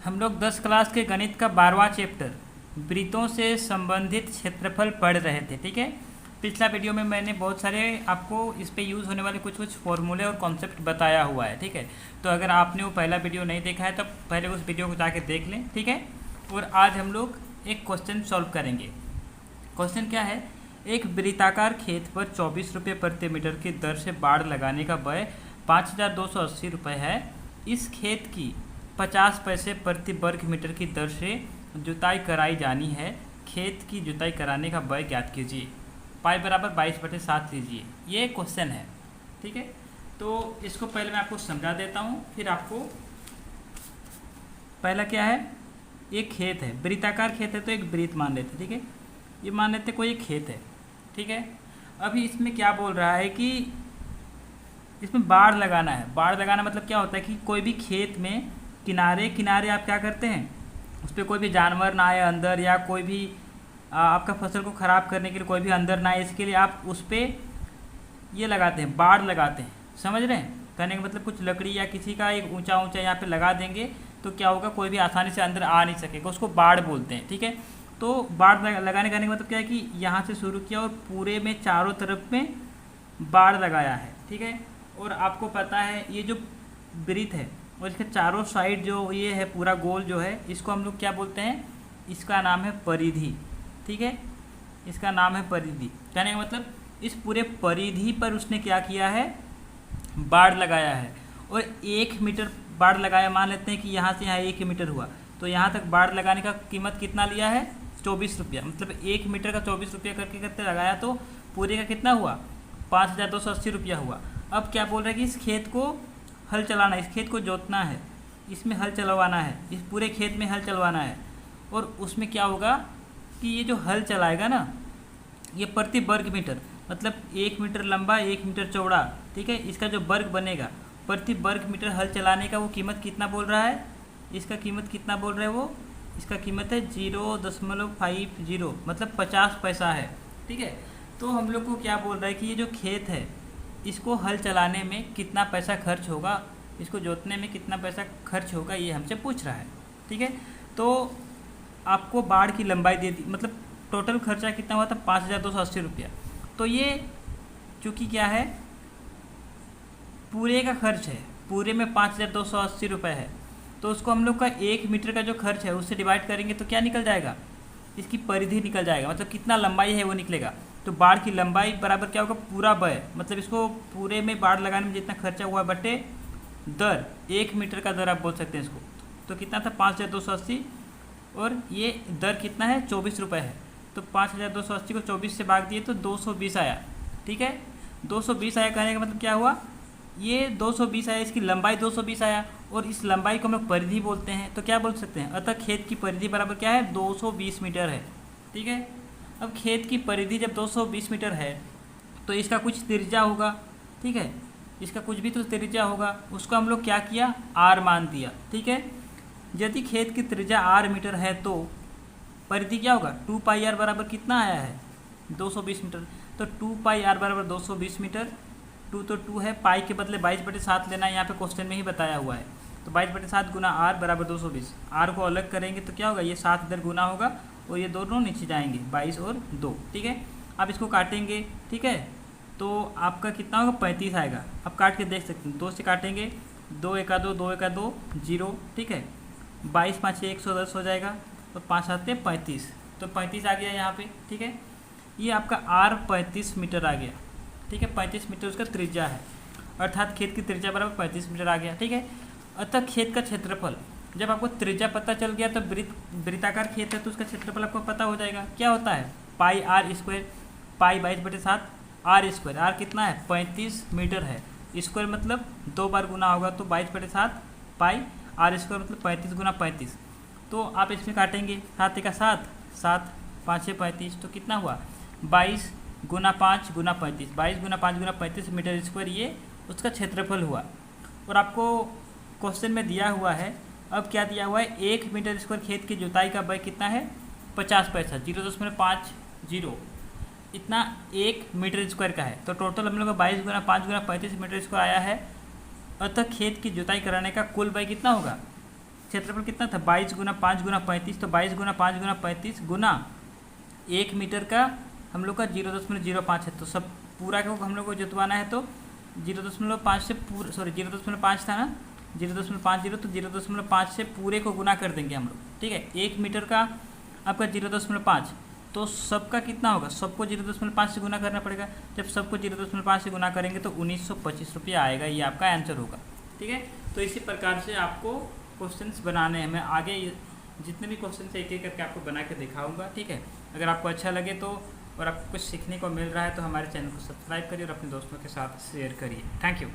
हम लोग 10 क्लास के गणित का 12वां चैप्टर वृत्तों से संबंधित क्षेत्रफल पढ़ रहे थे। ठीक है, पिछला वीडियो में मैंने बहुत सारे आपको इस पे यूज़ होने वाले कुछ फॉर्मूले और कॉन्सेप्ट बताया हुआ है। ठीक है, तो अगर आपने वो पहला वीडियो नहीं देखा है तो पहले उस वीडियो को जाके देख लें। ठीक है, और आज हम लोग एक क्वेश्चन सॉल्व करेंगे। क्वेश्चन क्या है, एक वृत्ताकार खेत पर 24 रुपये प्रति मीटर की दर से बाड़ लगाने का व्यय 5280 रुपये है। इस खेत की 50 पैसे प्रति वर्ग मीटर की दर से जुताई कराई जानी है। खेत की जुताई कराने का व्यय ज्ञात कीजिए। पाई बराबर 22/7 लीजिए। ये क्वेश्चन है। ठीक है, तो इसको पहले मैं आपको समझा देता हूँ, फिर आपको पहला क्या है, एक खेत है, वृत्ताकार खेत है तो एक वृत्त मान लेते। ठीक है, ये मान लेते कोई एक खेत है। ठीक है, अभी इसमें क्या बोल रहा है कि इसमें बाड़ लगाना है। बाड़ लगाना मतलब क्या होता है कि कोई भी खेत में किनारे किनारे आप क्या करते हैं, उस पर कोई भी जानवर ना आए अंदर, या कोई भी आपका फसल को ख़राब करने के लिए कोई भी अंदर ना आए, इसके लिए आप उस पर ये लगाते हैं, बाड़ लगाते हैं। समझ रहे हैं? कहने का मतलब कुछ लकड़ी या किसी का एक ऊंचा ऊंचा यहाँ पे लगा देंगे तो क्या होगा, कोई भी आसानी से अंदर आ नहीं सकेगा, उसको बाड़ बोलते हैं। ठीक है, तो बाड़ लगाने का मतलब क्या है कि यहाँ से शुरू किया और पूरे में चारों तरफ में बाड़ लगाया है। ठीक है, और आपको पता है ये जो वृत्त है और इसके चारों साइड जो ये है पूरा गोल जो है, इसको हम लोग क्या बोलते हैं, इसका नाम है परिधि। ठीक है, इसका नाम है परिधि। कहने का मतलब इस पूरे परिधि पर उसने क्या किया है, बाड़ लगाया है। और 1 मीटर बाड़ लगाया, मान लेते हैं कि यहाँ से यहाँ 1 मीटर हुआ, तो यहाँ तक बाड़ लगाने का कीमत कितना लिया है, 24 रुपया। मतलब 1 मीटर का 24 रुपया करके करते लगाया तो पूरे का कितना हुआ, 5280 रुपया हुआ। अब क्या बोल रहा है कि इस खेत को हल चलाना, इस खेत को जोतना है, इसमें हल चलवाना है, इस पूरे खेत में हल चलवाना है। और उसमें क्या होगा कि ये जो हल चलाएगा ना, ये प्रति वर्ग मीटर, मतलब 1 मीटर लंबा 1 मीटर चौड़ा। ठीक है, इसका जो वर्ग बनेगा प्रति वर्ग मीटर हल चलाने का, वो कीमत कितना बोल रहा है, इसका कीमत कितना बोल रहा है वो, इसका कीमत है 0.50, मतलब 50 पैसा है। ठीक है, तो हम लोग को क्या बोल रहा है कि ये जो खेत है इसको हल चलाने में कितना पैसा खर्च होगा, इसको जोतने में कितना पैसा खर्च होगा, ये हमसे पूछ रहा है। ठीक है, तो आपको बाड़ की लंबाई दे दी, मतलब टोटल खर्चा कितना हुआ था, 5280 रुपया। तो ये चूँकि क्या है, पूरे का खर्च है, पूरे में 5280 रुपये है, तो उसको हम लोग का 1 मीटर का जो खर्च है उससे डिवाइड करेंगे तो क्या निकल जाएगा, इसकी परिधि निकल जाएगा, मतलब कितना लंबाई है वो निकलेगा। तो बाड़ की लंबाई बराबर क्या होगा, पूरा व्यय, मतलब इसको पूरे में बाड़ लगाने में जितना खर्चा हुआ बटे दर, 1 मीटर का दर आप बोल सकते हैं इसको। तो कितना था, 5280, और ये दर कितना है, 24 रुपये है। तो 5280 को 24 से भाग दिए तो 220 आया। ठीक है, 220 आया, कहने का मतलब क्या हुआ, ये 220 आया, इसकी लंबाई 220 आया, और इस लंबाई को हम लोग परिधि बोलते हैं। तो क्या बोल सकते हैं, अतः खेत की परिधि बराबर क्या है, 220 मीटर है। ठीक है, अब खेत की परिधि जब 220 मीटर है तो इसका कुछ त्रिज्या होगा। ठीक है, इसका कुछ भी तो त्रिज्या होगा, उसको हम लोग क्या किया, आर मान दिया। ठीक है, यदि खेत की त्रिज्या आर मीटर है तो परिधि क्या होगा, 2πr बराबर कितना आया है, 220 मीटर। तो 2πr बराबर 220 मीटर। 2 तो 2 है, पाई के बदले 22/7 लेना है, यहाँ पे क्वेश्चन में ही बताया हुआ है। तो 22/7 गुना आर बराबर 220। आर को अलग करेंगे तो क्या होगा, ये 7 इधर गुना होगा और ये दोनों नीचे जाएंगे, 22 और 2। ठीक है, अब इसको काटेंगे। ठीक है, तो आपका कितना होगा, 35 आएगा। अब काट के देख सकते हैं, 2 से काटेंगे, 2 एका 2, 2 एका 2, 0। ठीक है, 22 5 110 हो जाएगा, और 5 आते 35, तो 35 आ गया यहाँ पे। ठीक है, ये आपका आर 35 मीटर आ गया। ठीक है, 35 मीटर उसका त्रिज्या है, अर्थात खेत की त्रिज्या बराबर 35 मीटर आ गया। ठीक है, अतः खेत का क्षेत्रफल, जब आपको त्रिज्या पता चल गया तो वृत्ताकार खेत है तो उसका क्षेत्रफल आपको पता हो जाएगा। क्या होता है, pi r square, pi 22/7 r square, r कितना है, 35 मीटर है, स्क्वायर मतलब 2 बार गुना होगा, तो 22/7 पाई आर स्क्वायर मतलब 35 गुना 35। तो आप इसमें काटेंगे, 7 का 7, 7 5 35, तो कितना हुआ, 22 गुना 5 गुना 35, 22 गुना 5 गुना 35 मीटर स्क्वायर, ये उसका क्षेत्रफल हुआ। और आपको क्वेश्चन में दिया हुआ है, अब क्या दिया हुआ है, 1 मीटर स्क्वायर खेत की जुताई का व्यय कितना है, 50 पैसा, 0.50 इतना 1 मीटर स्क्वायर का है। तो टोटल हम लोग का 22 गुना 5 गुना 35 मीटर स्क्वायर आया है। अतः खेत की जुताई कराने का कुल व्यय कितना होगा, क्षेत्रफल कितना था 22 गुना 5 गुना 35, तो 22 गुना 5 गुना 35 गुना 1 मीटर का हम लोग का 0.05 है। तो सब पूरा को हम लोग को जुतवाना है तो 0.5 से 0.5 था ना, 0.50, तो 0.5 से पूरे को गुना कर देंगे हम लोग, ठीक है। 1 मीटर का आपका 0.5, तो सबका कितना होगा, सबको 0.5 से गुना करना पड़ेगा। जब सबको 0.5 से गुना करेंगे तो 1925 रुपया आएगा, ये आपका आंसर होगा, ठीक है। तो इसी प्रकार से आपको क्वेश्चंस बनाने हैं। मैं आगे जितने भी क्वेश्चन है एक एक करके आपको बना के दिखाऊंगा, ठीक है। अगर आपको अच्छा लगे तो और आपको कुछ सीखने को मिल रहा है तो हमारे चैनल को सब्सक्राइब करिए और अपने दोस्तों के साथ शेयर करिए। Thank you.